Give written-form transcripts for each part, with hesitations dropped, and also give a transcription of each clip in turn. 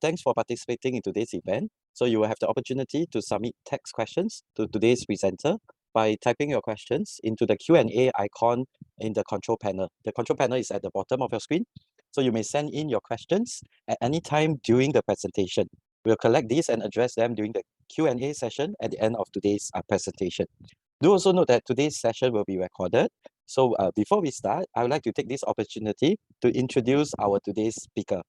Thanks for participating in today's event. So you will have the opportunity to submit text questions to today's presenter by typing your questions into the Q&A icon in the control panel. The control panel is at the bottom of your screen. So you may send in your questions at any time during the presentation. We'll collect these and address them during the Q&A session at the end of today's presentation. Do also note that today's session will be recorded. So before we start, I would like to take this opportunity to introduce our today's speaker,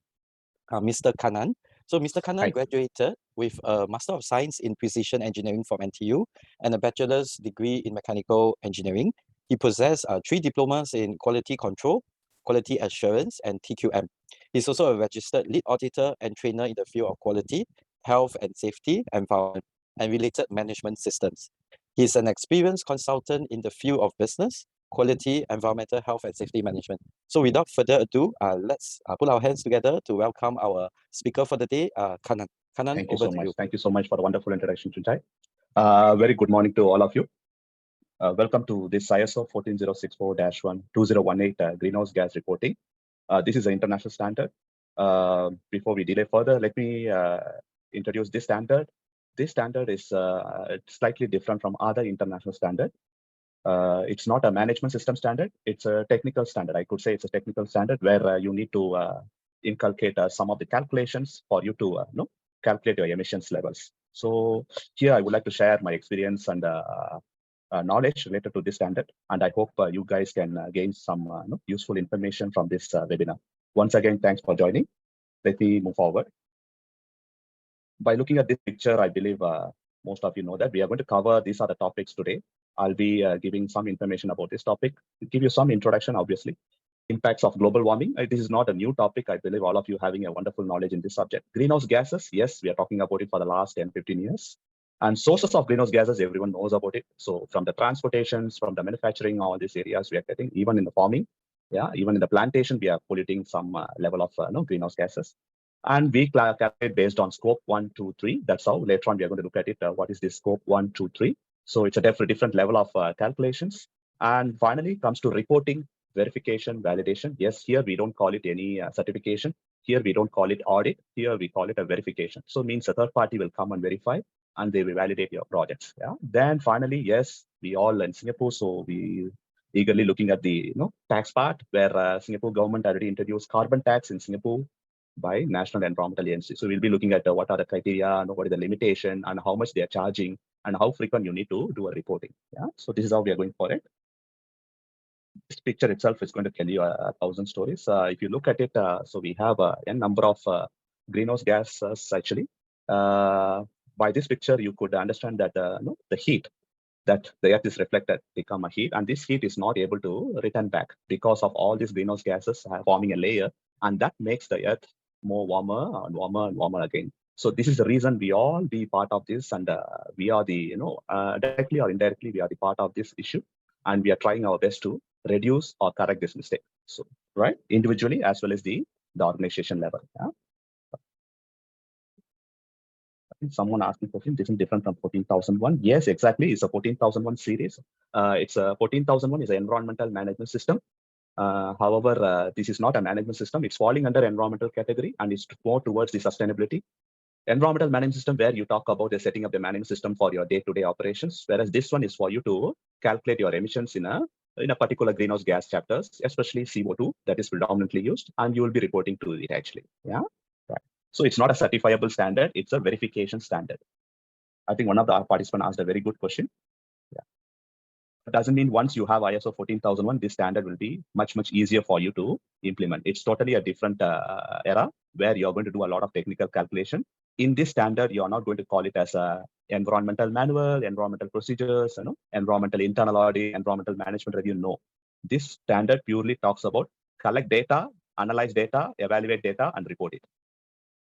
Mr. Kanan. So Mr. Kanan graduated with a Master of Science in Precision Engineering from NTU and a bachelor's degree in Mechanical Engineering. He possessed 3 diplomas in Quality Control, Quality Assurance, and TQM. He's also a registered lead auditor and trainer in the field of quality, health and safety, environment, and related management systems. He's an experienced consultant in the field of business, quality, environmental health, and safety management. So without further ado, let's put our hands together to welcome our speaker for the day, Kanan. Kanan, thank you so much. Thank you so much for the wonderful introduction, Chunchai. Very good morning to all of you. Welcome to this ISO 14064-12018 greenhouse gas reporting. This is an international standard. Before we delay further, let me introduce this standard. This standard is slightly different from other international standards. It's not a management system standard. It's a technical standard. I could say it's a technical standard where you need to inculcate some of the calculations for you to calculate your emissions levels. So here I would like to share my experience and knowledge related to this standard. And I hope you guys can gain some useful information from this webinar. Once again, thanks for joining. Let me move forward. By looking at this picture, I believe most of you know that we are going to cover these are the topics today. I'll be giving some information about this topic, to give you some introduction, obviously. Impacts of global warming. This is not a new topic. I believe all of you having a wonderful knowledge in this subject. Greenhouse gases, yes, we are talking about it for the last 10, 15 years. And sources of greenhouse gases, everyone knows about it. So from the transportations, from the manufacturing, all these areas we are getting, even in the farming, yeah, even in the plantation, we are polluting some level of greenhouse gases. And we calculate based on scope 1, 2, 3. That's how later on we are going to look at it. What is this scope 1, 2, 3? So it's a different level of calculations. And finally comes to reporting, verification, validation. Yes, here we don't call it any certification. Here we don't call it audit. Here we call it a verification. So it means a third party will come and verify and they will validate your projects. Yeah. Then finally, yes, we all in Singapore. So we eagerly looking at the tax part where Singapore government already introduced carbon tax in Singapore by National Environmental Agency. So we'll be looking at what are the criteria, what is the limitation, and how much they are charging, and how frequent you need to do a reporting. Yeah. So this is how we are going for it. This picture itself is going to tell you 1,000 stories. If you look at it, so we have a number of greenhouse gases actually. By this picture, you could understand that the heat that the earth is reflected become a heat, and this heat is not able to return back because of all these greenhouse gases forming a layer, and that makes the earth more warmer and warmer and warmer again. So this is the reason we all be part of this, and we are the directly or indirectly we are the part of this issue, and we are trying our best to reduce or correct this mistake. So right, individually as well as the organization level. Yeah? Someone asked me question, this is different from 14,001. Yes, exactly. It's a 14,001 series. It's a 14,001 is an environmental management system. However, this is not a management system. It's falling under environmental category and it's more towards the sustainability. Environmental management system where you talk about the setting up the management system for your day-to-day operations, whereas this one is for you to calculate your emissions in a particular greenhouse gas chapters, especially CO2 that is predominantly used, and you will be reporting to it actually. Yeah. Right. So it's not a certifiable standard, it's a verification standard. I think one of the participants asked a very good question. Yeah. It doesn't mean once you have ISO 14001, this standard will be much easier for you to implement. It's totally a different era where you're going to do a lot of technical calculation. In this standard, you're not going to call it as a environmental manual, environmental procedures, environmental internal audit, environmental management review. No, this standard purely talks about collect data, analyze data, evaluate data, and report it.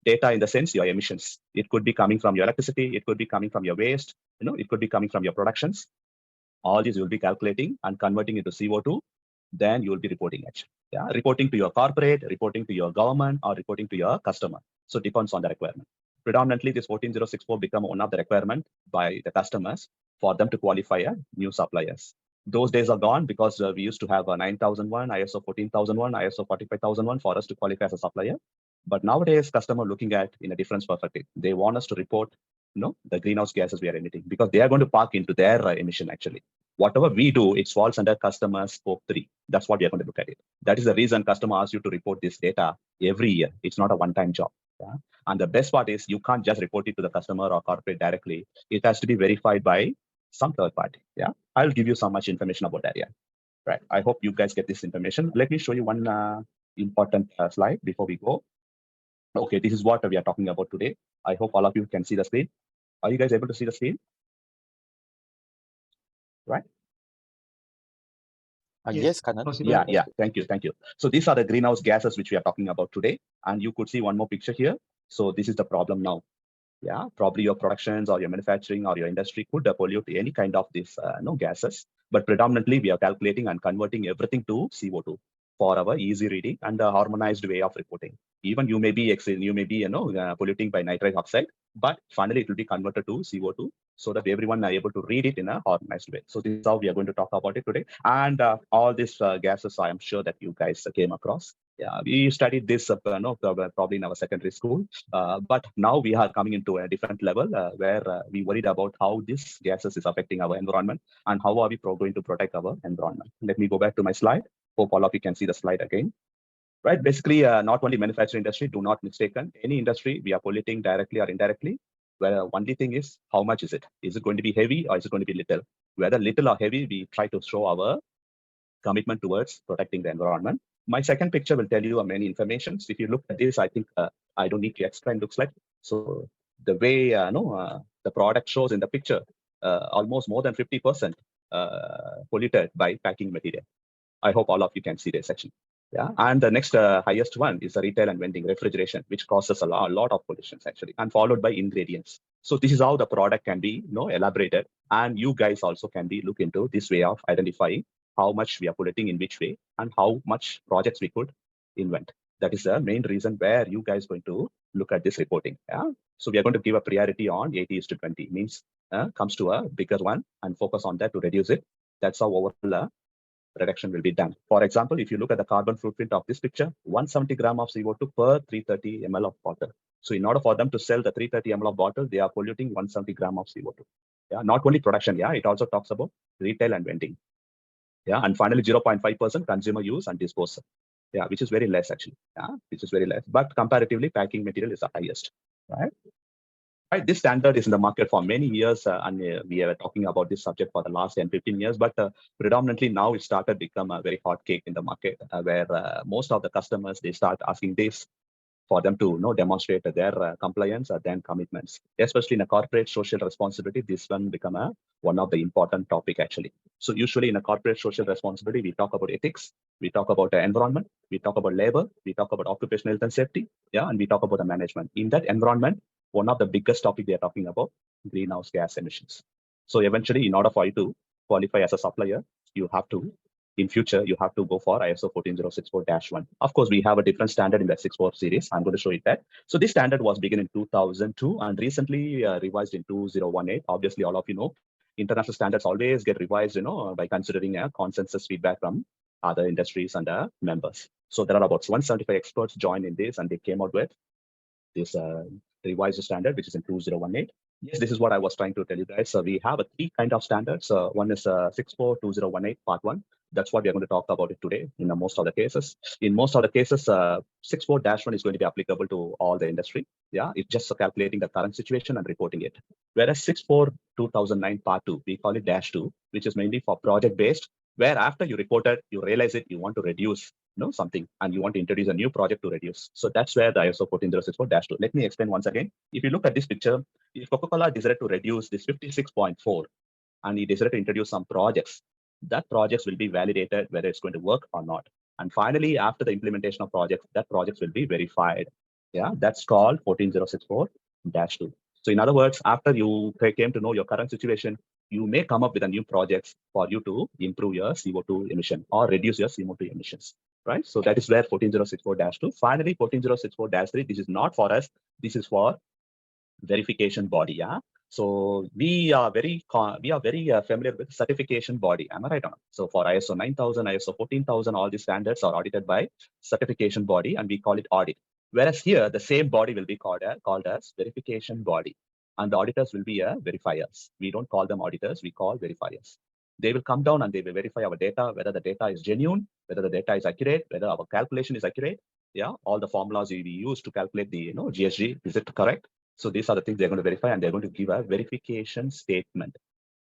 Data in the sense your emissions. It could be coming from your electricity, it could be coming from your waste, it could be coming from your productions. All these you will be calculating and converting into CO2. Then you will be reporting it. Yeah, reporting to your corporate, reporting to your government, or reporting to your customer. So it depends on the requirement. Predominantly, this 14064 become one of the requirement by the customers for them to qualify a new suppliers. Those days are gone because we used to have a 9001, ISO 14001, ISO 45001 for us to qualify as a supplier. But nowadays, customer looking at in a different perspective. They want us to report, the greenhouse gases we are emitting, because they are going to park into their emission actually. Whatever we do, it falls under customer scope 3. That's what we are going to look at it. That is the reason customer asks you to report this data every year. It's not a one-time job. Yeah? And the best part is you can't just report it to the customer or corporate directly. It has to be verified by some third party. Yeah, I'll give you so much information about that. Yeah, right. I hope you guys get this information. Let me show you one important slide before we go. Okay, this is what we are talking about today. I hope all of you can see the screen. Are you guys able to see the screen? Right? Yes, Kanan. Yeah. Thank you. So these are the greenhouse gases which we are talking about today. And you could see one more picture here. So this is the problem now. Yeah, probably your productions or your manufacturing or your industry could pollute any kind of these gases. But predominantly, we are calculating and converting everything to CO2 for our easy reading and a harmonized way of reporting. Even you may be polluting by nitrous oxide, but finally it will be converted to CO2 so that everyone are able to read it in a harmonized way. So this is how we are going to talk about it today. And all these gases, I am sure that you guys came across. Yeah, we studied this probably in our secondary school, but now we are coming into a different level where we worried about how this gases is affecting our environment and how are we going to protect our environment. Let me go back to my slide. Hope all of you can see the slide again. Right, basically, not only manufacturing industry, do not mistaken, any industry, we are polluting directly or indirectly. Where only thing is, how much is it? Is it going to be heavy or is it going to be little? Whether little or heavy, we try to show our commitment towards protecting the environment. My second picture will tell you many informations. If you look at this, I think I don't need to explain. Looks like so the way the product shows in the picture, almost more than 50% polluted by packing material. I hope all of you can see this section. Yeah, and the next highest one is the retail and vending refrigeration, which causes a lot of pollutions actually, and followed by ingredients. So this is how the product can be elaborated, and you guys also can be look into this way of identifying how much we are polluting in which way and how much projects we could invent. That is the main reason where you guys going to look at this reporting. Yeah, so we are going to give a priority on 80:20, means comes to a bigger one and focus on that to reduce it. That's how overall reduction will be done. For example, if you look at the carbon footprint of this picture, 170 gram of CO2 per 330 ml of water. So in order for them to sell the 330 ml of water, they are polluting 170 gram of CO2. Yeah, not only production, yeah, it also talks about retail and vending. Yeah, and finally 0.5% consumer use and disposal. Yeah, which is very less actually. Yeah, which is very less. But comparatively, packing material is the highest, right? Right, this standard is in the market for many years, and we are talking about this subject for the last 10, 15 years, but predominantly now it started to become a very hot cake in the market, where most of the customers, they start asking this for them to demonstrate their compliance and then commitments, especially in a corporate social responsibility. This one become one of the important topic actually. So usually in a corporate social responsibility, we talk about ethics, we talk about the environment, we talk about labor, we talk about occupational health and safety, yeah, and we talk about the management. In that environment, one of the biggest topic they are talking about greenhouse gas emissions. So eventually, in order for you to qualify as a supplier, you have to, in future, you have to go for ISO 14064-1. Of course, we have a different standard in the 64 series. I'm going to show you that. So this standard was begun in 2002 and recently revised in 2018. Obviously, all of you know, international standards always get revised, by considering a consensus feedback from other industries and members. So there are about 175 experts joined in this, and they came out with this revised standard, which is in 2018. Yes, this is what I was trying to tell you guys. So we have three kind of standards. One is 642018 part 1. That's what we are going to talk about it today in most of the cases. In most of the cases, 64-1 is going to be applicable to all the industry. Yeah, it's just calculating the current situation and reporting it. Whereas 64-2009 part 2, we call it -2, which is mainly for project based, where after you reported, you realize it, you want to reduce something, and you want to introduce a new project to reduce. So that's where the ISO 14064-2. Let me explain once again. If you look at this picture, if Coca-Cola decided to reduce this 56.4 and he decided to introduce some projects, that projects will be validated whether it's going to work or not. And finally, after the implementation of projects, that projects will be verified. Yeah, that's called 14064-2. So in other words, after you came to know your current situation, you may come up with a new projects for you to improve your CO2 emission or reduce your CO2 emissions. Right, so that is where 14064-2. Finally, 14064-3. This is not for us. This is for verification body. Yeah. So we are very familiar with certification body. Am I right on? So for ISO 9000, ISO 14000, all these standards are audited by certification body, and we call it audit. Whereas here, the same body will be called as verification body. And the auditors will be verifiers. We don't call them auditors, we call verifiers. They will come down and they will verify our data, whether the data is genuine, whether the data is accurate, whether our calculation is accurate. Yeah, all the formulas we use to calculate the GSG, is it correct? So these are the things they're going to verify, and they're going to give a verification statement.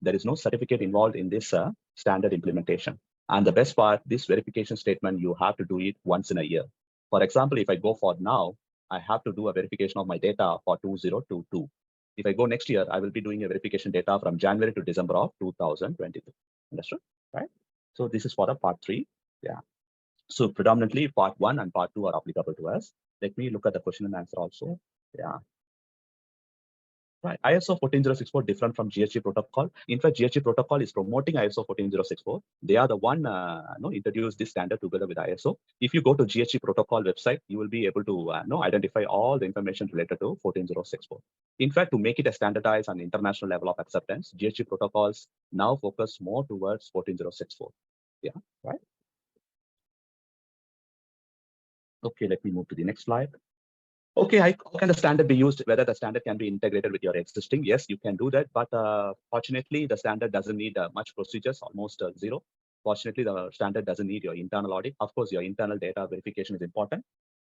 There is no certificate involved in this standard implementation. And the best part, this verification statement, you have to do it once in a year. For example, if I go for now, I have to do a verification of my data for 2022. If I go next year, I will be doing a verification data from January to December of 2022. Understood? Right? So this is for the part 3. Yeah. So predominantly part 1 and part 2 are applicable to us. Let me look at the question and answer also. Yeah. Right. ISO 14064 different from GSG protocol. In fact, GSG protocol is promoting ISO 14064. They are the one introduced this standard together with ISO. If you go to GSG protocol website, you will be able to identify all the information related to 14064. In fact, to make it a standardized and international level of acceptance, GSG protocols now focus more towards 14064. Yeah, right. Okay, let me move to the next slide. Okay, how can the standard be used? Whether the standard can be integrated with your existing? Yes, you can do that. But fortunately, the standard doesn't need much procedures, almost zero. Fortunately, the standard doesn't need your internal audit. Of course, your internal data verification is important.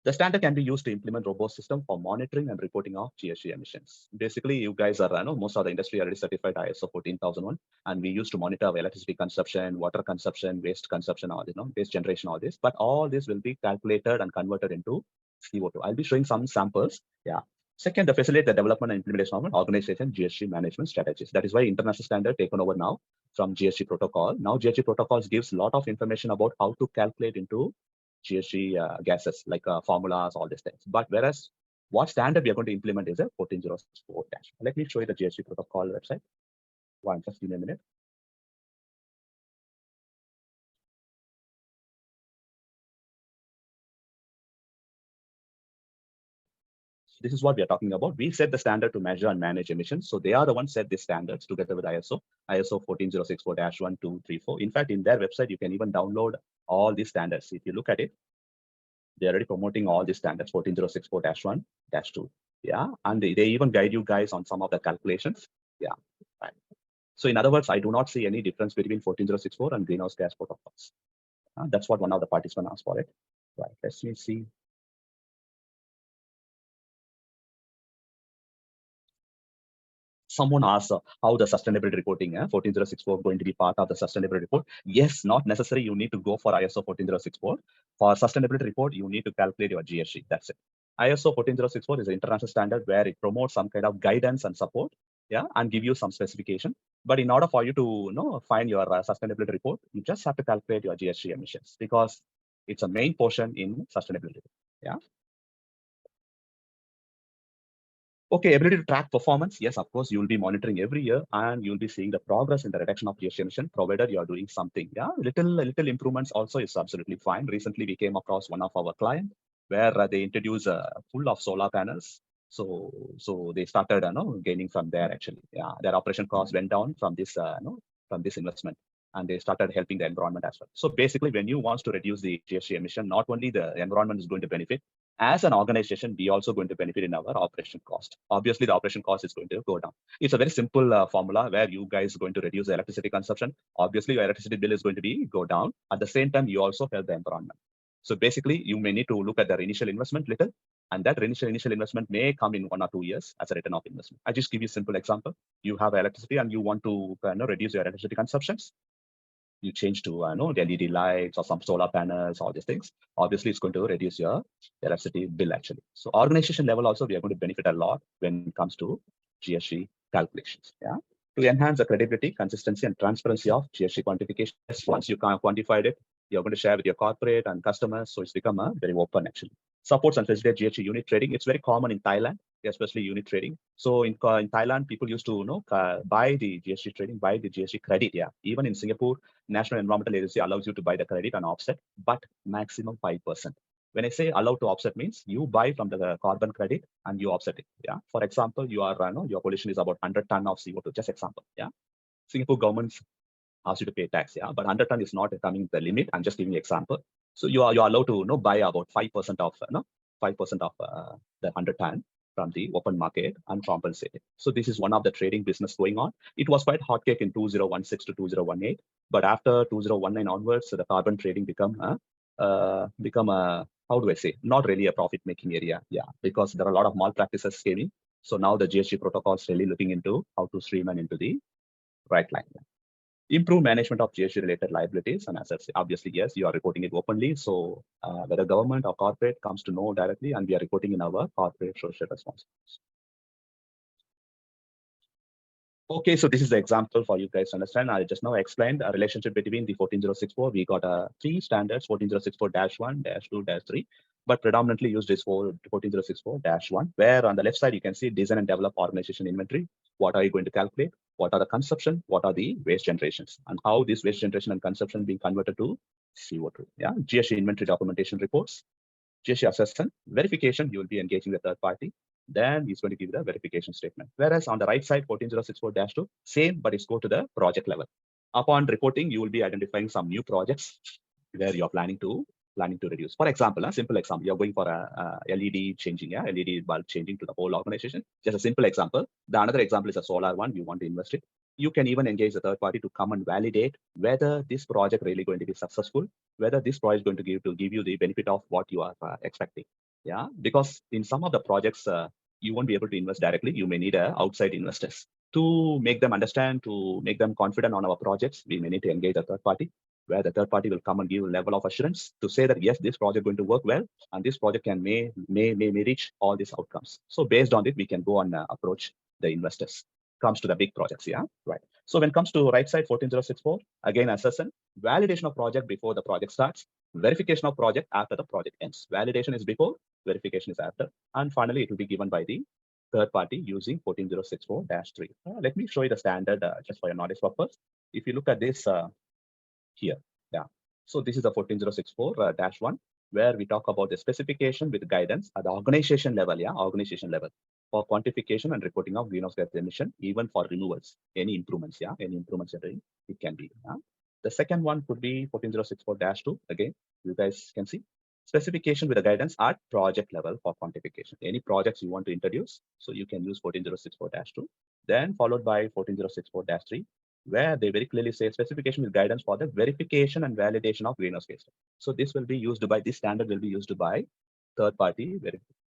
The standard can be used to implement robust system for monitoring and reporting of GSG emissions. Basically, you guys are, most of the industry already certified ISO 14001, and we used to monitor our electricity consumption, water consumption, waste consumption, all waste generation, all this. But all this will be calculated and converted into CO2. I'll be showing some samples. Yeah. Second, to facilitate the development and implementation of an organization GSG management strategies. That is why international standard taken over now from GSG protocol. Now GSG protocols gives a lot of information about how to calculate into GSG gases, like formulas, all these things. But whereas what standard we are going to implement is a 14064 dash. Let me show you the GSG protocol website. One, just give me a minute. This is what we are talking about. We set the standard to measure and manage emissions. So they are the ones set these standards together with ISO 14064-1, 2, 3, 4. In fact, in their website, you can even download all these standards. If you look at it, they're already promoting all these standards, 14064-1, 2. Yeah, and they even guide you guys on some of the calculations. Yeah, right. So in other words, I do not see any difference between 14064 and greenhouse gas protocols. That's what one of the participants asked for it. Right, let me see. Someone asked how the sustainability reporting 14064 going to be part of the sustainability report. Yes, not necessary. You need to go for ISO 14064. For sustainability report, you need to calculate your GSG. That's it. ISO 14064 is an international standard where it promotes some kind of guidance and support, yeah, and give you some specification. But in order for you to find your sustainability report, you just have to calculate your GSG emissions because it's a main portion in sustainability. Yeah. Okay, ability to track performance. Yes, of course, you will be monitoring every year and you'll be seeing the progress in the reduction of GSG emission, provided you are doing something. Yeah, little improvements also is absolutely fine. Recently, we came across one of our clients where they introduced full of solar panels. So they started gaining from there actually. Yeah, their operation cost went down from this from this investment, and they started helping the environment as well. So basically, when you want to reduce the GSG emission, not only the environment is going to benefit, as an organization, we also going to benefit in our operation cost. Obviously, the operation cost is going to go down. It's a very simple formula where you guys are going to reduce the electricity consumption. Obviously, your electricity bill is going to be go down. At the same time, you also help the environment. So basically, you may need to look at the initial investment little, and that initial investment may come in 1 or 2 years as a return of investment. I just give you a simple example. You have electricity and you want to reduce your electricity consumptions. You change to the LED lights or some solar panels, all these things. Obviously, it's going to reduce your electricity bill actually. So organization level also, we are going to benefit a lot when it comes to GSG calculations. Yeah. To enhance the credibility, consistency, and transparency of GSG quantification. Once you quantified it, you're going to share with your corporate and customers. So it's become very open actually. Supports and facilitate GSG unit trading. It's very common in Thailand, especially unit trading. So in Thailand, people used to buy the GSG trading, buy the GSG credit. Yeah. Even in Singapore, National Environmental Agency allows you to buy the credit and offset, but maximum 5%. When I say allowed to offset means you buy from the carbon credit and you offset it. Yeah. For example, you are your pollution is about 100 ton of CO2. Just example. Yeah. Singapore government asks you to pay tax. Yeah. But 100 ton is not coming the limit. I'm just giving you example. So you are allowed to buy about 5% of 5% of the 100 ton from the open market uncompensated. So this is one of the trading business going on. It was quite hot cake in 2016 to 2018, but after 2019 onwards, the carbon trading become a how do I say, not really a profit making area. Yeah, because there are a lot of malpractices came in. So now the GST protocol is really looking into how to streamline into the right line. Improve management of GST related liabilities and assets. Obviously, yes, you are reporting it openly. So whether government or corporate comes to know directly, and we are reporting in our corporate social responsibilities. Okay, so this is the example for you guys to understand. I just now explained a relationship between the 14064. We got three standards, 14064-1, -2, -3, but predominantly used is for 14064-1, where on the left side, you can see design and develop organization inventory. What are you going to calculate? What are the consumption? What are the waste generations? And how this waste generation and consumption being converted to CO2. Yeah, GST inventory documentation reports, GST assessment, verification, you will be engaging the third party. Then he's going to give you the verification statement. Whereas on the right side, 14064-2, same, but it's go to the project level. Upon reporting, you will be identifying some new projects where you're planning to reduce. For example, a simple example, you're going for a LED changing, yeah, LED bulb changing to the whole organization. Just a simple example. The another example is a solar one. You want to invest it. You can even engage the third party to come and validate whether this project really going to be successful, whether this project is going to give you the benefit of what you are expecting. Yeah, because in some of the projects, you won't be able to invest directly. You may need outside investors to make them understand, to make them confident on our projects. We may need to engage a third party, where the third party will come and give a level of assurance to say that yes, this project is going to work well, and this project can may reach all these outcomes. So based on it, we can go and approach the investors. Comes to the big projects, yeah, right. So when it comes to right side 14064, again assessment, validation of project before the project starts, verification of project after the project ends. Validation is before, verification is after, and finally it will be given by the third party using 14064-3. Let me show you the standard just for your knowledge purpose. If you look at this here, yeah. So this is the 14064-1, where we talk about the specification with guidance at the organization level, yeah, organization level, for quantification and reporting of greenhouse gas emission, even for removals, any improvements, yeah, any improvements that it can be. Yeah. The second one could be 14064-2. Again, you guys can see specification with the guidance at project level for quantification. Any projects you want to introduce, so you can use 14064-2. Then followed by 14064-3, where they very clearly say specification with guidance for the verification and validation of greenhouse gas. So this will be used by, this standard will be used by third party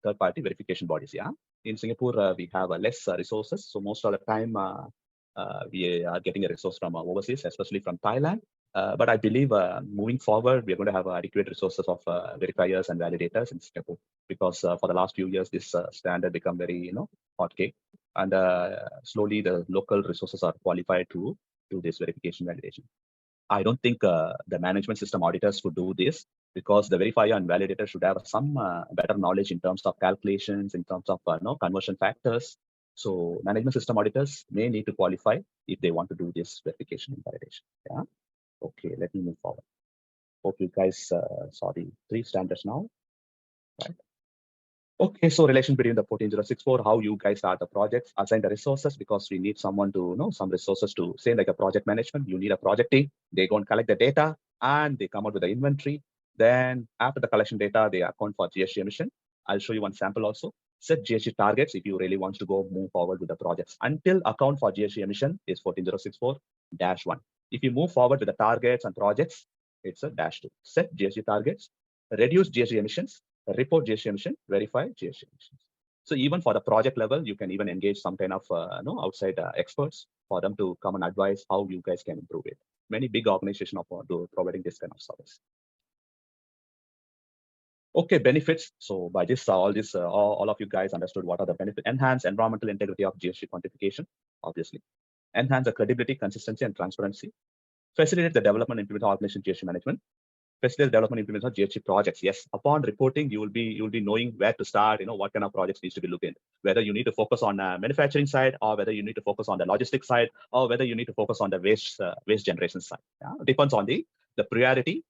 verification bodies. Yeah. In Singapore, we have less resources. So most of the time, we are getting a resource from overseas, especially from Thailand. But I believe moving forward, we are going to have adequate resources of verifiers and validators in Singapore, because for the last few years, this standard become very, hot cake. And slowly the local resources are qualified to do this verification validation. I don't think the management system auditors would do this, because the verifier and validator should have some better knowledge in terms of calculations, in terms of conversion factors. So management system auditors may need to qualify if they want to do this verification and validation. Yeah. Okay, let me move forward. Hope you guys saw the three standards now, right? Okay, so relation between the 14064, how you guys start the projects, assign the resources, because we need someone to some resources to say, like a project management, you need a project team. They go and collect the data and they come out with the inventory. Then after the collection data, they account for GST emission. I'll show you one sample also. Set GST targets if you really want to go move forward with the projects. Until account for GST emission is 14064-1. If you move forward with the targets and projects, it's a -2. Set GST targets, reduce GST emissions, report GST emission, verify GST emissions. So even for the project level, you can even engage some kind of outside experts for them to come and advise how you guys can improve it. Many big organizations are providing this kind of service. Okay, benefits. So by this, all of you guys understood what are the benefits. Enhance environmental integrity of GST quantification, obviously. Enhance the credibility, consistency, and transparency. Facilitate the development and implement organization GST management. Facilitate development and implement GST projects. Yes, upon reporting, you will be knowing where to start. What kind of projects needs to be looked at. Whether you need to focus on manufacturing side, or whether you need to focus on the logistics side, or whether you need to focus on the waste generation side. Yeah? Depends on the priority.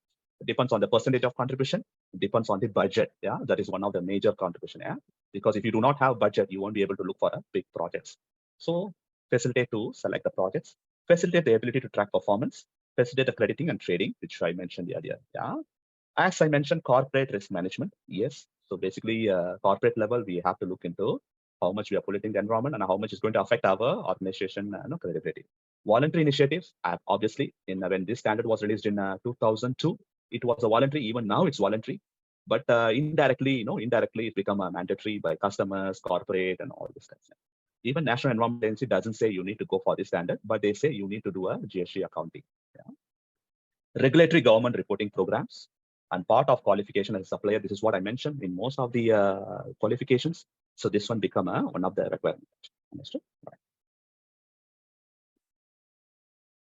Depends on the percentage of contribution. Depends on the budget. Yeah, that is one of the major contribution. Yeah, because if you do not have budget, you won't be able to look for big projects. So facilitate to select the projects. Facilitate the ability to track performance. Facilitate the crediting and trading, which I mentioned earlier. Yeah. As I mentioned, corporate risk management. Yes. So basically, corporate level, we have to look into how much we are polluting the environment and how much is going to affect our organization credibility. Voluntary initiatives, obviously, when this standard was released in 2002, it was a voluntary. Even now, it's voluntary. But indirectly, it's become mandatory by customers, corporate, and all this kind of stuff. Even National Environment Agency doesn't say you need to go for this standard, but they say you need to do a GST accounting. Yeah. Regulatory government reporting programs and part of qualification as a supplier. This is what I mentioned in most of the qualifications. So this one become one of the requirements. Understood? Right.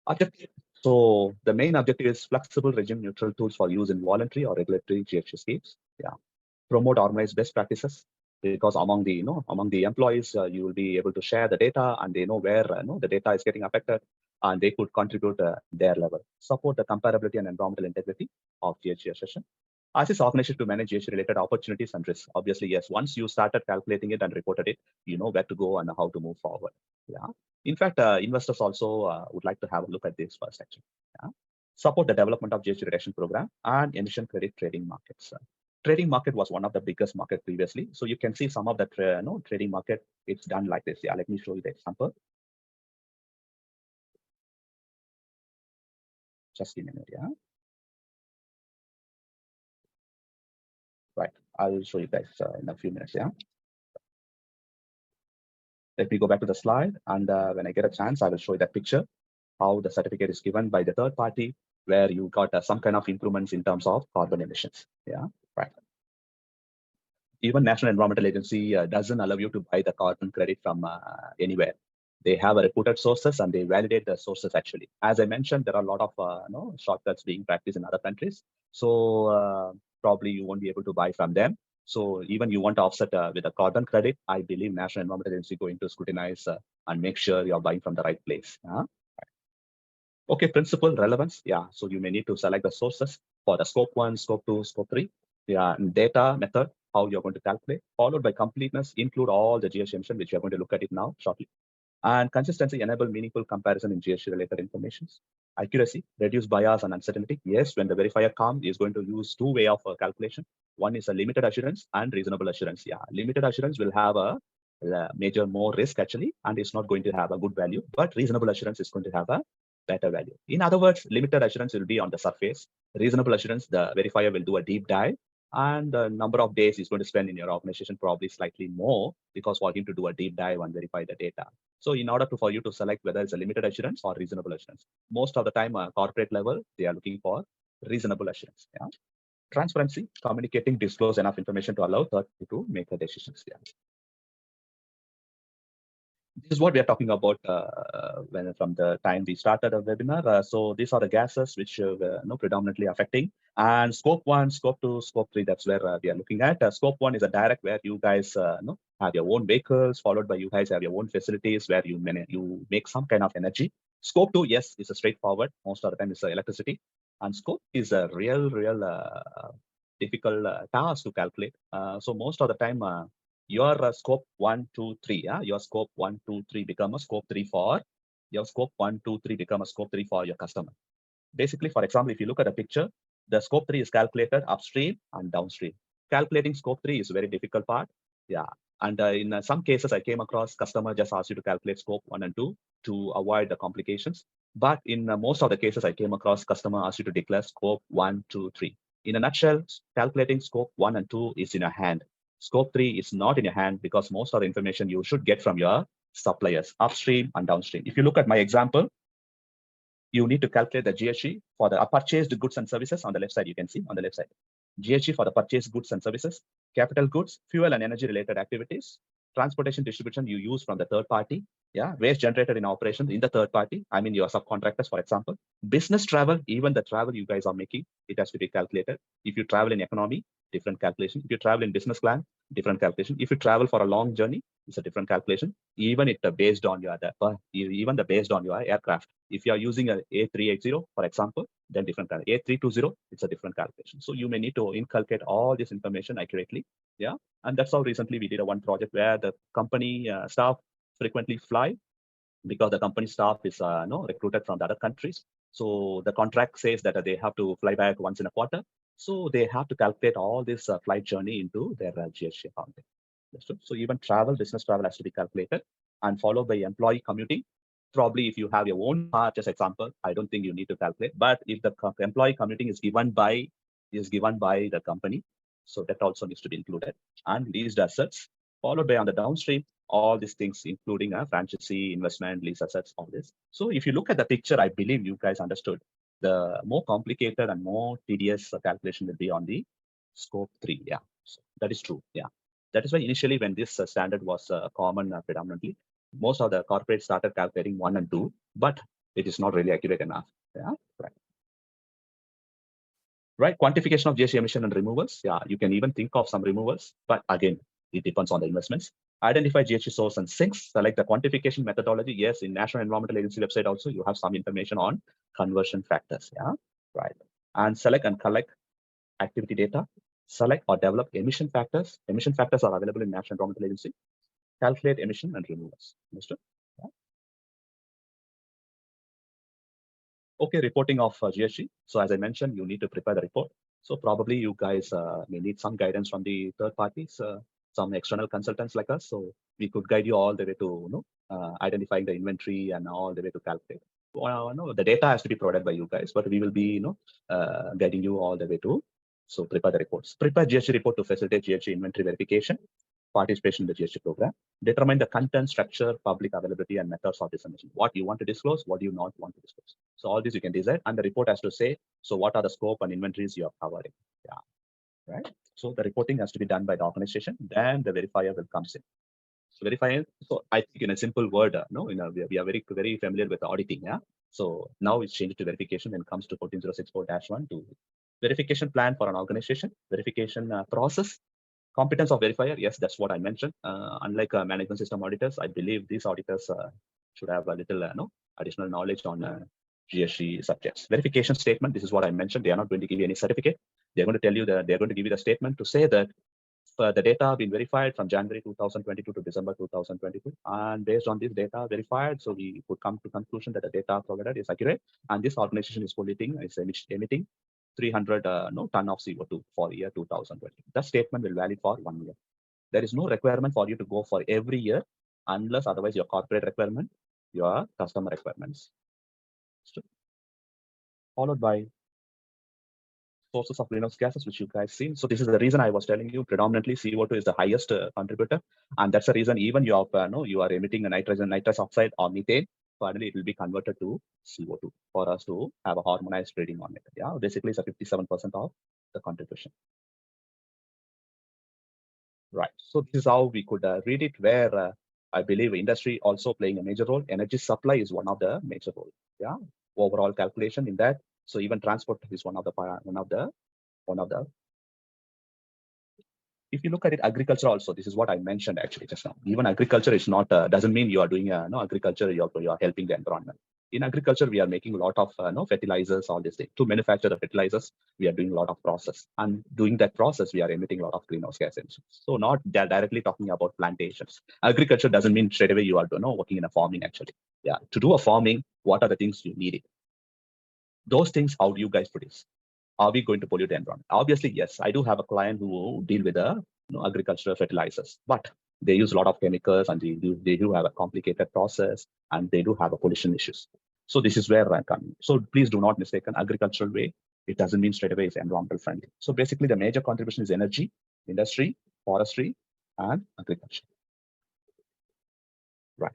Objective. So the main objective is flexible regime neutral tools for use in voluntary or regulatory GST schemes. Yeah. Promote organized best practices, because among the employees, you will be able to share the data and they know where the data is getting affected, and they could contribute their level. Support the comparability and environmental integrity of GHG assessment. Assist organization to manage GHG related opportunities and risks. Obviously, yes, once you started calculating it and reported it, you know where to go and how to move forward. Yeah. In fact, investors also would like to have a look at this first, actually. Yeah. Support the development of GHG reduction program and emission credit trading markets. Trading market was one of the biggest market previously. So you can see some of the trading market, it's done like this. Yeah, let me show you the example. Just a minute, yeah. Right, I'll show you guys in a few minutes, yeah. Let me go back to the slide, and when I get a chance, I will show you that picture, how the certificate is given by the third party, where you got some kind of improvements in terms of carbon emissions, yeah, right. Even National Environmental Agency doesn't allow you to buy the carbon credit from anywhere. They have a reputed sources and they validate the sources actually. As I mentioned, there are a lot of shortcuts being practiced in other countries. So probably you won't be able to buy from them. So even you want to offset with a carbon credit, I believe National Environmental Agency is going to scrutinize and make sure you're buying from the right place. Okay, principal relevance. Yeah, so you may need to select the sources for the scope 1, scope 2, scope 3. Yeah, data method, how you're going to calculate, followed by completeness, include all the GST emission, which you're going to look at it now shortly. And consistency, enable meaningful comparison in GST related informations. Accuracy, reduce bias and uncertainty. Yes, when the verifier comes, is going to use two way of calculation. One is a limited assurance and reasonable assurance. Yeah, limited assurance will have a major more risk actually, and it's not going to have a good value, but reasonable assurance is going to have a better value. In other words, limited assurance will be on the surface. Reasonable assurance, the verifier will do a deep dive, and the number of days he's going to spend in your organization probably slightly more, because for him to do a deep dive and verify the data. So in order for you to select whether it's a limited assurance or reasonable assurance, most of the time, corporate level, they are looking for reasonable assurance. Yeah. Transparency, communicating, disclose enough information to allow third party to make the decisions. Yeah. This is what we are talking about from the time we started a webinar. So these are the gases which were predominantly affecting. And scope 1, scope 2, scope 3, that's where we are looking at. Scope 1 is a direct, where you guys have your own vehicles, followed by you guys have your own facilities where you make some kind of energy. Scope 2, yes, is a straightforward. Most of the time it's electricity. And scope is a real difficult task to calculate. So most of the time, your scope 1, 2, 3, your scope 1, 2, 3 become a scope 3 for your scope 1, 2, 3 become a scope 3 for your customer. Basically, for example, if you look at the picture, the scope 3 is calculated upstream and downstream. Calculating scope 3 is a very difficult part. Yeah. And in some cases, I came across customer just asked you to calculate scope 1 and 2 to avoid the complications. But in most of the cases, I came across customer asked you to declare scope 1, 2, 3. In a nutshell, calculating scope 1 and 2 is in your hand. Scope 3 is not in your hand, because most of the information you should get from your suppliers, upstream and downstream. If you look at my example, you need to calculate the GHG for the purchased goods and services. On the left side, you can see on the left side, GHG for the purchased goods and services, capital goods, fuel and energy related activities, transportation distribution you use from the third party, yeah, waste generated in operations in the third party, I mean your subcontractors, for example, business travel, even the travel you guys are making, it has to be calculated. If you travel in economy, different calculation. If you travel in business plan, different calculation. If you travel for a long journey, it's a different calculation. Even it based on your based on your aircraft. If you are using a A380, for example, then different A320, it's a different calculation. So you may need to inculcate all this information accurately. Yeah, and that's how recently we did one project where the company staff frequently fly, because the company staff is recruited from the other countries. So the contract says that they have to fly back once in a quarter. So they have to calculate all this flight journey into their GST accounting. Understood? So even travel, business travel has to be calculated and followed by employee commuting. Probably if you have your own car, just example, I don't think you need to calculate. But if the employee commuting is given by the company, so that also needs to be included. And leased assets, followed by on the downstream, all these things, including a franchisee, investment, lease assets, all this. So if you look at the picture, I believe you guys understood. The more complicated and more tedious calculation will be on the scope 3. Yeah, so that is true. Yeah, that is why initially when this standard was common predominantly, most of the corporates started calculating 1 and 2, but it is not really accurate enough. Yeah, right. Right, quantification of GST emission and removals. Yeah, you can even think of some removals, but again, it depends on the investments. Identify GST source and sinks. Select the quantification methodology. Yes, in National Environmental Agency website also, you have some information on conversion factors. Yeah, right. And select and collect activity data. Select or develop emission factors. Emission factors are available in National Environmental Agency. Calculate emission and removals. Understood? Yeah. Okay, reporting of GST. So as I mentioned, you need to prepare the report. So probably you guys may need some guidance from the third parties, some external consultants like us. So we could guide you all the way to identifying the inventory and all the way to calculate. No, the data has to be provided by you guys, but we will be guiding you all the way to prepare the reports. Prepare GST report to facilitate GST inventory verification, participation in the GST program. Determine the content, structure, public availability, and methods of dissemination. What you want to disclose, what do you not want to disclose. So all this you can decide, and the report has to say, so what are the scope and inventories you are covering? Yeah, right. So the reporting has to be done by the organization. Then the verifier will come in. So verifier. So I think in a simple word, we are very familiar with auditing. Yeah. So now it's changed to verification when it comes to 14064-1 to verification plan for an organization, verification process. Competence of verifier, yes, that's what I mentioned. Unlike management system auditors, I believe these auditors should have a little additional knowledge on GST subjects. Verification statement, this is what I mentioned. They are not going to give you any certificate. They're going to tell you that they're going to give you the statement to say that the data have been verified from January 2022 to December 2022. And based on this data verified, so we could come to conclusion that the data provided is accurate. And this organization is emitting 300 ton of CO2 for year 2020. That statement will valid for 1 year. There is no requirement for you to go for every year unless otherwise your corporate requirement, your customer requirements. Followed by sources of greenhouse gases, which you guys seen. So this is the reason I was telling you predominantly CO2 is the highest contributor. And that's the reason even you are emitting a nitrous oxide or methane, finally it will be converted to CO2 for us to have a harmonized reading on it. Yeah, basically it's a 57% of the contribution. Right. So this is how we could read it, where I believe industry also playing a major role. Energy supply is one of the major role. Yeah. Overall calculation in that. So even transport is one of the. If you look at it, agriculture also, this is what I mentioned actually just now. Even agriculture is not doesn't mean you are doing agriculture. You are helping the environment. In agriculture, we are making a lot of fertilizers, all this thing. To manufacture the fertilizers, we are doing a lot of process, and doing that process, we are emitting a lot of greenhouse gas emissions. So not directly talking about plantations. Agriculture doesn't mean straight away you are working in a farming actually. Yeah, to do a farming, what are the things you need? Those things, how do you guys produce? Are we going to pollute the environment? Obviously, yes. I do have a client who deal with agricultural fertilizers, but they use a lot of chemicals and they do have a complicated process and they do have a pollution issues. So this is where I'm coming. So please do not mistake an agricultural way. It doesn't mean straight away it's environmental friendly. So basically the major contribution is energy, industry, forestry, and agriculture. Right.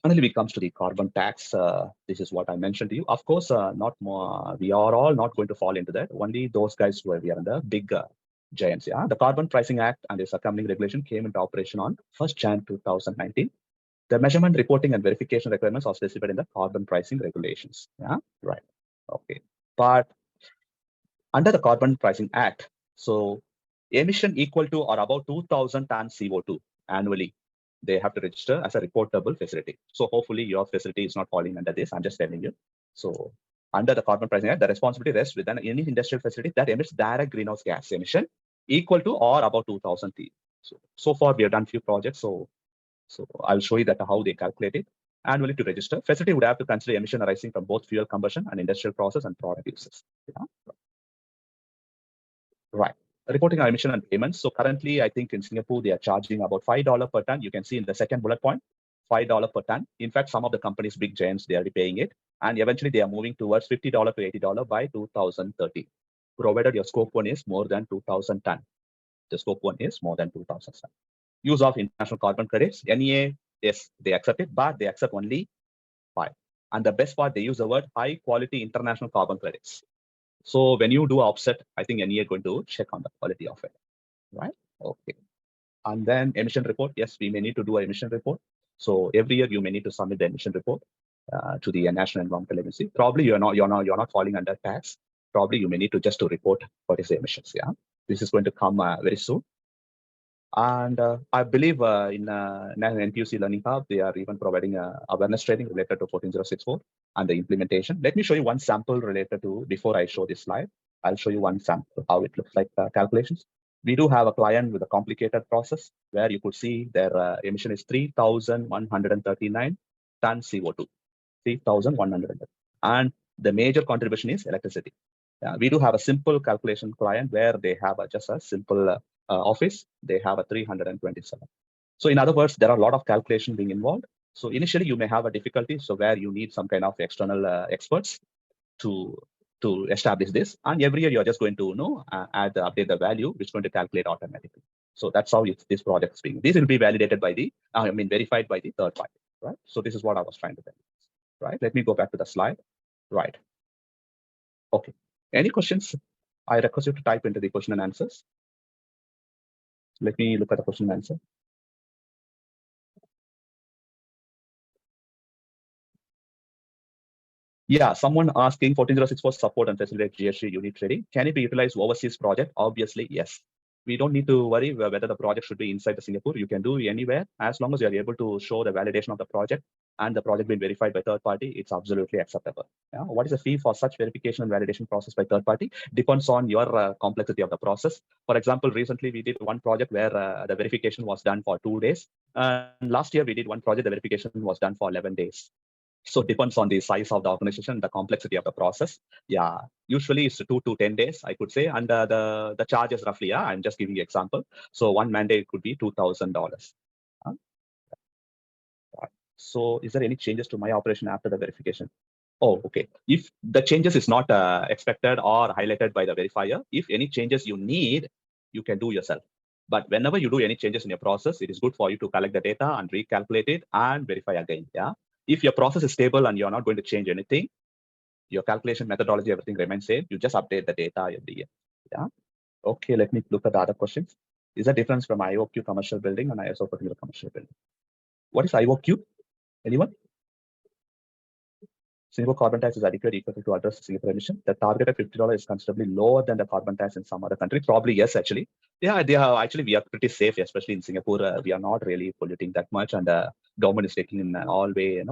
Finally, we comes to the carbon tax. This is what I mentioned to you. Of course, not more. We are all not going to fall into that. Only those guys who are in the big giants. Yeah, the Carbon Pricing Act and its accompanying regulation came into operation on 1st Jan 2019. The measurement, reporting, and verification requirements are specified in the carbon pricing regulations. Yeah, right. Okay, but under the Carbon Pricing Act, so emission equal to or about 2,000 tons CO2 annually, they have to register as a reportable facility. So hopefully your facility is not falling under this. I'm just telling you. So under the Carbon Pricing Act, the responsibility rests within any industrial facility that emits direct greenhouse gas emission equal to or about 2,000 T. So far we have done few projects. So I'll show you that how they calculate it. Annually to register, facility would have to consider emission arising from both fuel combustion and industrial process and product uses. Yeah? Right. Reporting our emission and payments. So currently, I think in Singapore, they are charging about $5 per ton. You can see in the second bullet point, $5 per ton. In fact, some of the companies, big giants, they are paying it. And eventually, they are moving towards $50 to $80 by 2030, provided your scope 1 is more than 2,000 ton. The scope 1 is more than 2,000 ton. Use of international carbon credits. NEA, yes, they accept it, but they accept only 5. And the best part, they use the word high quality international carbon credits. So when you do offset, I think NEA going to check on the quality of it, right? Okay. And then emission report. Yes, we may need to do an emission report. So every year you may need to submit the emission report to the National Environmental Agency. Probably you're not falling under tax. Probably you may need to just to report what is the emissions. Yeah, this is going to come very soon. And I believe in NTUC LearningHub, they are even providing awareness training related to 14064 and the implementation. Let me show you one sample related to, before I show this slide, I'll show you one sample, how it looks like calculations. We do have a client with a complicated process where you could see their emission is 3,139 ton CO2, 3,100. And the major contribution is electricity. We do have a simple calculation client where they have just a simple office, they have a 327. So in other words, there are a lot of calculation being involved. So initially you may have a difficulty, so where you need some kind of external experts to establish this. And every year you're just going to update the value, which is going to calculate automatically. So that's how this project is being. This will be validated by the, verified by the third party, right? So this is what I was trying to tell you, right? Let me go back to the slide, right? Okay. Any questions? I request you to type into the question and answers. Let me look at the question and answer. Yeah, someone asking 14064 support and facilitate GST unit trading. Can it be utilized overseas project? Obviously, yes. We don't need to worry whether the project should be inside the Singapore. You can do anywhere as long as you are able to show the validation of the project and the project being verified by third party. It's absolutely acceptable. Yeah. What is the fee for such verification and validation process by third party? Depends on your complexity of the process. For example, recently we did one project where the verification was done for 2 days. And last year we did one project, the verification was done for 11 days. So it depends on the size of the organization, the complexity of the process. Yeah, usually it's 2 to 10 days, I could say. And the charge is roughly, yeah, I'm just giving you an example. So one mandate could be $2,000. So is there any changes to my operation after the verification? Oh, okay. If the changes is not expected or highlighted by the verifier, if any changes you need, you can do yourself. But whenever you do any changes in your process, it is good for you to collect the data and recalculate it and verify again. Yeah. If your process is stable and you're not going to change anything, your calculation methodology, everything remains same. You just update the data every year. Yeah. Okay, let me look at the other questions. Is there a difference from IOQ commercial building and ISO particular commercial building? What is IOQ? Anyone? Singapore carbon tax is adequate equal to address Singapore emission. The target of $50 is considerably lower than the carbon tax in some other countries. Probably yes, actually. Yeah, they are actually, we are pretty safe, especially in Singapore. We are not really polluting that much, and government is taking in all way.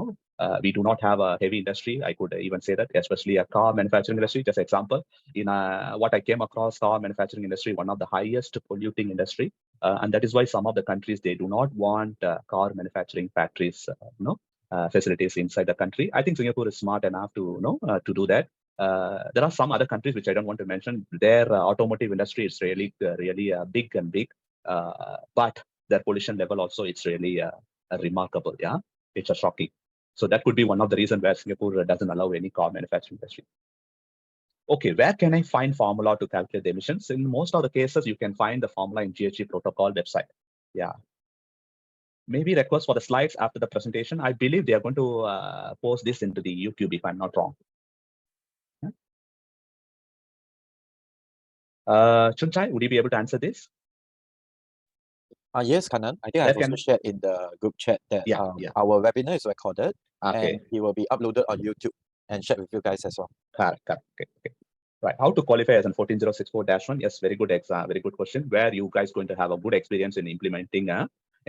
We do not have a heavy industry. I could even say that, especially a car manufacturing industry. Just example, in what I came across, car manufacturing industry, one of the highest polluting industry, and that is why some of the countries they do not want car manufacturing factories. Facilities inside the country. I think Singapore is smart enough to to do that. There are some other countries which I don't want to mention. Their automotive industry is really big and big, but their pollution level also it's really remarkable. Yeah, it's a shocking. So that could be one of the reasons where Singapore doesn't allow any car manufacturing industry. Okay, where can I find formula to calculate the emissions? In most of the cases, you can find the formula in GHG protocol website. Yeah. Maybe request for the slides after the presentation. I believe they are going to post this into the YouTube if I'm not wrong. Chunchai, would you be able to answer this? Yes, Kanan. I think I've also shared in the group chat that our webinar is recorded and it will be uploaded on YouTube and shared with you guys as well. Correct. Okay. Right. How to qualify as an 14064-1? Yes, very good question. Where you guys going to have a good experience in implementing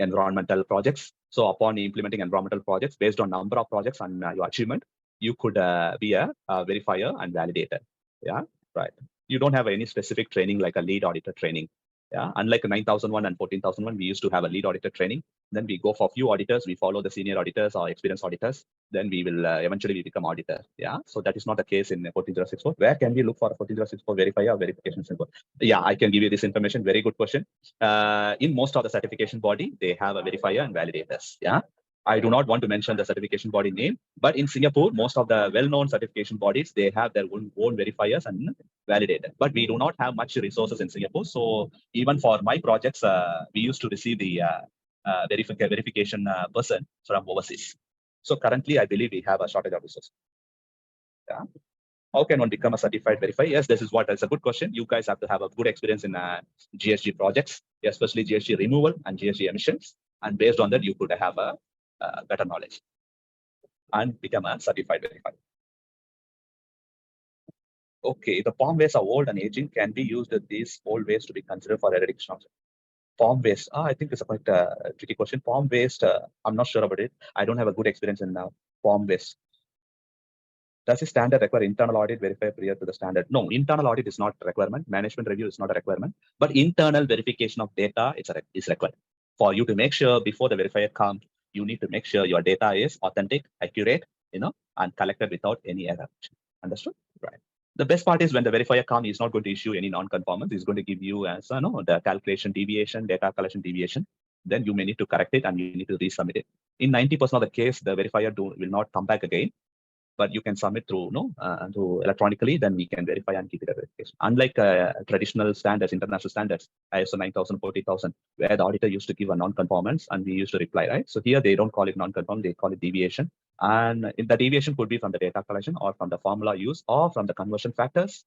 environmental projects. So upon implementing environmental projects, based on number of projects and your achievement, you could be a verifier and validator. Yeah, right. You don't have any specific training like a lead auditor training. Yeah, unlike 9001 and 14001, we used to have a lead auditor training. Then we go for few auditors, we follow the senior auditors or experienced auditors. Then we will eventually we become auditor. Yeah, so that is not the case in 14064. Where can we look for a 14064 verifier or verification symbol? Yeah, I can give you this information. Very good question. In most of the certification body, they have a verifier and validators. Yeah. I do not want to mention the certification body name, but in Singapore, most of the well-known certification bodies, they have their own verifiers and validators. But we do not have much resources in Singapore. So even for my projects, we used to receive the verification person from overseas. So currently, I believe we have a shortage of resources. Yeah. How can one become a certified verifier? Yes, this is what is a good question. You guys have to have a good experience in GSG projects, especially GSG removal and GSG emissions. And based on that, you could have a better knowledge and become a certified verifier. Okay, the Formbased are old and aging. Can be used these old ways to be considered for eradication of Formbased? I think it's a quite tricky question. Formbased, I'm not sure about it. I don't have a good experience in Formbased. Does the standard require internal audit verify prior to the standard? No, internal audit is not a requirement. Management review is not a requirement. But internal verification of data is required. For you to make sure before the verifier comes, you need to make sure your data is authentic, accurate, and collected without any error. Understood? Right. The best part is when the verifier comes, he's not going to issue any non-conformance. He's going to give you as the calculation deviation, data collection deviation. Then you may need to correct it and you need to resubmit it. In 90% of the case, the verifier will not come back again, but you can submit through through electronically. Then we can verify and keep it a verification. Unlike traditional standards, international standards, ISO 9000, 40000, where the auditor used to give a non-conformance and we used to reply, right? So here they don't call it non-conform, they call it deviation. And the deviation could be from the data collection or from the formula use or from the conversion factors.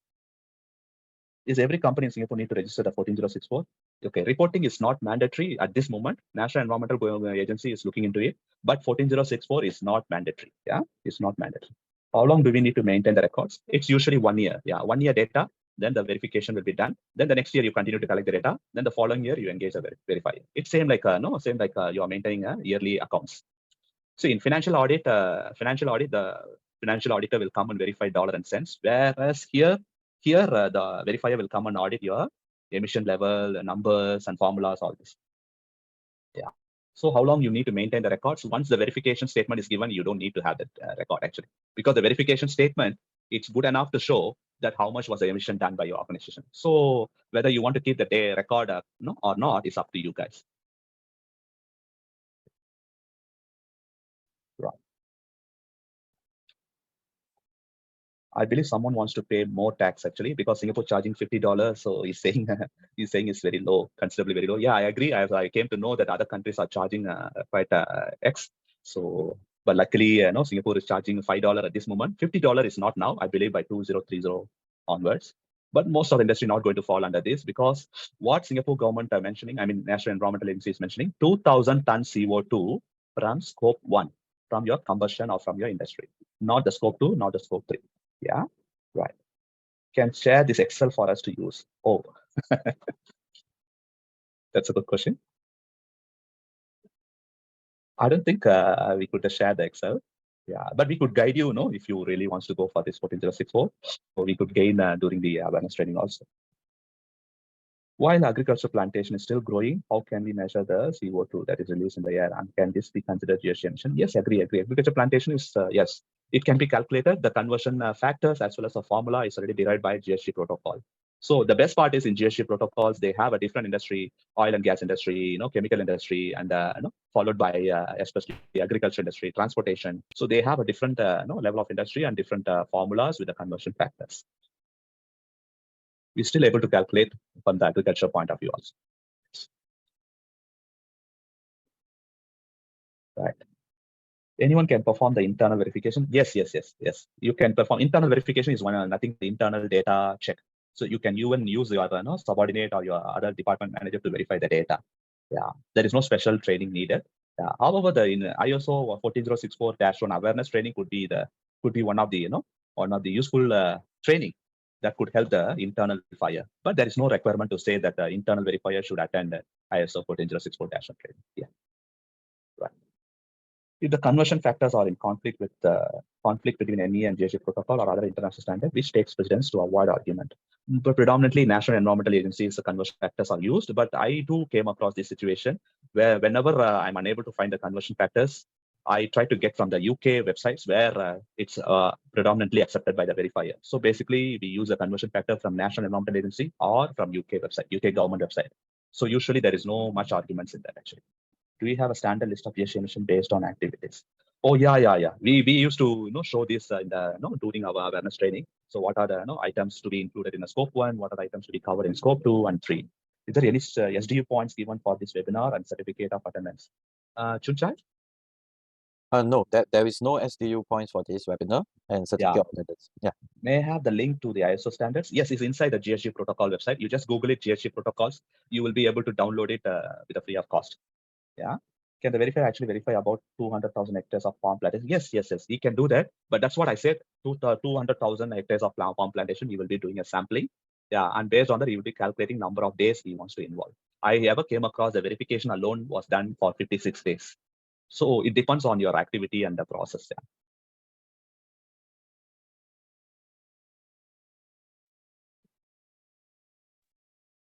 Is every company in Singapore need to register the 14064? Okay, reporting is not mandatory at this moment. National Environmental Agency is looking into it, but 14064 is not mandatory. Yeah, it's not mandatory. How long do we need to maintain the records? It's usually 1 year. Yeah, 1 year data, then the verification will be done. Then the next year you continue to collect the data. Then the following year you engage a verifier. It's same like you are maintaining yearly accounts. So in financial audit, the financial auditor will come and verify dollar and cents, whereas here the verifier will come and audit your emission level, numbers, and formulas, all this. Yeah. So how long you need to maintain the records? Once the verification statement is given, you don't need to have that record actually, because the verification statement, it's good enough to show that how much was the emission done by your organization. So whether you want to keep the record or not is up to you guys. Right. I believe someone wants to pay more tax actually, because Singapore charging $50. So he's saying it's very low, considerably very low. Yeah, I agree. I came to know that other countries are charging quite X. So, but luckily, Singapore is charging $5 at this moment. $50 is not now. I believe by 2030 onwards. But most of the industry not going to fall under this, because what Singapore government are mentioning, I mean, National Environmental Agency is mentioning 2,000 tons CO2 from scope 1, from your combustion or from your industry, not the scope 2, not the scope 3. Yeah, right. Can share this Excel for us to use. Oh, that's a good question. I don't think we could share the Excel. Yeah, but we could guide you, if you really wants to go for this 14064, or we could gain during the awareness training also. While agriculture plantation is still growing, how can we measure the CO2 that is released in the air? And can this be considered GSG emission? Yes, agree. Agriculture plantation is, yes, it can be calculated. The conversion factors as well as the formula is already derived by GSG protocol. So the best part is in GSG protocols, they have a different industry, oil and gas industry, chemical industry, and followed by especially the agriculture industry, transportation. So they have a different level of industry and different formulas with the conversion factors. We're still able to calculate from the agriculture point of view also. Right. Anyone can perform the internal verification. Yes. You can perform internal verification is nothing the internal data check. So you can even use your subordinate or your other department manager to verify the data. Yeah, there is no special training needed. However, the in ISO 14064-1 awareness training could be one of the useful training that could help the internal verifier. But there is no requirement to say that the internal verifier should attend ISO 14064-1 training. Yeah. Right. If the conversion factors are in conflict with conflict between NE and GHG protocol or other international standard, which takes precedence to avoid argument. But predominantly, national environmental agencies, the conversion factors are used. But I too came across this situation where whenever I'm unable to find the conversion factors, I try to get from the UK websites where it's predominantly accepted by the verifier. So basically, we use a conversion factor from National Environmental Agency or from UK website, UK government website. So usually there is no much arguments in that actually. Do we have a standard list of GHG emission based on activities? Oh yeah. We used to show this in the during our awareness training. So what are the items to be included in a scope 1? What are the items to be covered in scope 2 and 3? Is there any SDU points given for this webinar and certificate of attendance? Chunchai? No, there is no SDU points for this webinar and certificate of attendance. Yeah. May I have the link to the ISO standards? Yes, it's inside the GHG protocol website. You just Google it, GHG protocols. You will be able to download it with a free of cost. Yeah. Can the verifier actually verify about 200,000 hectares of palm plantation? Yes. He can do that. But that's what I said. 200,000 hectares of palm plantation, he will be doing a sampling. Yeah. And based on that, he will be calculating number of days he wants to involve. I ever came across the verification alone was done for 56 days. So it depends on your activity and the process. Yeah.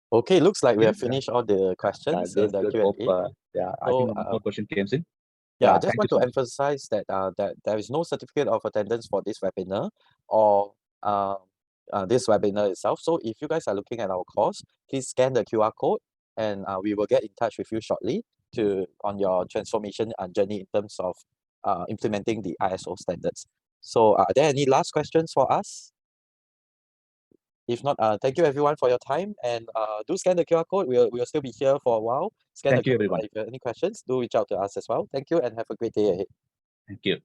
Okay, looks like we have finished all the questions in the Q&A. Hope, I think no question came in. Yeah, I just want to emphasize that that there is no certificate of attendance for this webinar or this webinar itself. So if you guys are looking at our course, please scan the QR code and we will get in touch with you shortly on your transformation journey in terms of implementing the ISO standards. So are there any last questions for us? If not, thank you everyone for your time, and do scan the QR code. We'll still be here for a while. Scan the QR code. If you have any questions, do reach out to us as well. Thank you and have a great day ahead. Thank you.